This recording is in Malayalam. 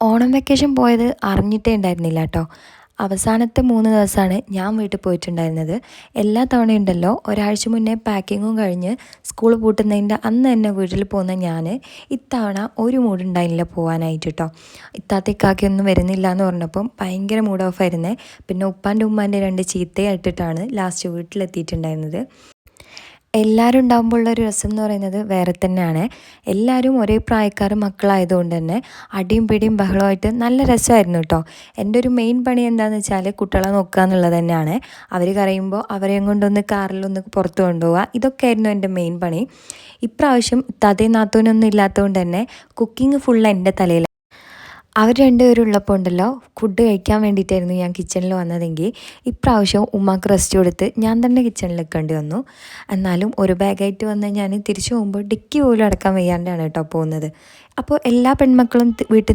ഓണം വെക്കേഷൻ പോയത് അറിഞ്ഞിട്ടേ ഉണ്ടായിരുന്നില്ല കേട്ടോ. അവസാനത്തെ 3 ദിവസമാണ് ഞാൻ വീട്ടിൽ പോയിട്ടുണ്ടായിരുന്നത്. എല്ലാ തവണയും ഉണ്ടല്ലോ ഒരാഴ്ച മുന്നേ പാക്കിങ്ങും കഴിഞ്ഞ് സ്കൂൾ പൂട്ടുന്നതിൻ്റെ അന്ന് തന്നെ വീട്ടിൽ പോകുന്ന ഞാൻ ഇത്തവണ ഒരു മൂടുണ്ടായില്ല പോകാനായിട്ട് കേട്ടോ. ഇത്താത്തക്കാക്കൊന്നും വരുന്നില്ല എന്ന് പറഞ്ഞപ്പം ഭയങ്കര മൂഡ് ഓഫ് ആയിരുന്നേ. പിന്നെ ഉപ്പാൻ്റെ ഉമ്മാൻ്റെ 2 ചീത്തയായിട്ടിട്ടാണ് ലാസ്റ്റ് വീട്ടിലെത്തിയിട്ടുണ്ടായിരുന്നത്. എല്ലാവരും ഉണ്ടാകുമ്പോൾ ഉള്ളൊരു രസം എന്ന് പറയുന്നത് വേറെ തന്നെയാണ്. എല്ലാവരും ഒരേ പ്രായക്കാർ മക്കളായതുകൊണ്ട് തന്നെ അടിയും പിടിയും ബഹളമായിട്ട് നല്ല രസമായിരുന്നു കേട്ടോ. എൻ്റെ ഒരു മെയിൻ പണി എന്താണെന്ന് വെച്ചാൽ കുട്ടികളെ നോക്കുക എന്നുള്ളത് തന്നെയാണ്. അവർ കരയുമ്പോൾ അവരെയും കൊണ്ടൊന്ന് കാറിലൊന്ന് പുറത്ത് കൊണ്ടുപോവുക, ഇതൊക്കെയായിരുന്നു എൻ്റെ മെയിൻ പണി. ഇപ്രാവശ്യം ഇത്താത്തയും നാത്തൂനൊന്നും ഇല്ലാത്തതുകൊണ്ട് തന്നെ കുക്കിംഗ് ഫുൾ എൻ്റെ തലയിൽ. അവർ രണ്ടുപേരും ഉള്ളപ്പോൾ ഉണ്ടല്ലോ ഫുഡ് കഴിക്കാൻ വേണ്ടിയിട്ടായിരുന്നു ഞാൻ കിച്ചണിൽ വന്നതെങ്കിൽ ഇപ്രാവശ്യം ഉമ്മാക്ക് റെസ്റ്റ് കൊടുത്ത് ഞാൻ തന്നെ കിച്ചണിൽ നിൽക്കേണ്ടി വന്നു. എന്നാലും ഒരു ബാഗായിട്ട് വന്ന് ഞാൻ തിരിച്ചു പോകുമ്പോൾ ഡിക്കി പോലും അടക്കാൻ വയ്യാണ്ടാണ് കേട്ടോ പോകുന്നത്. അപ്പോൾ എല്ലാ പെൺമക്കളും വീട്ടിൽ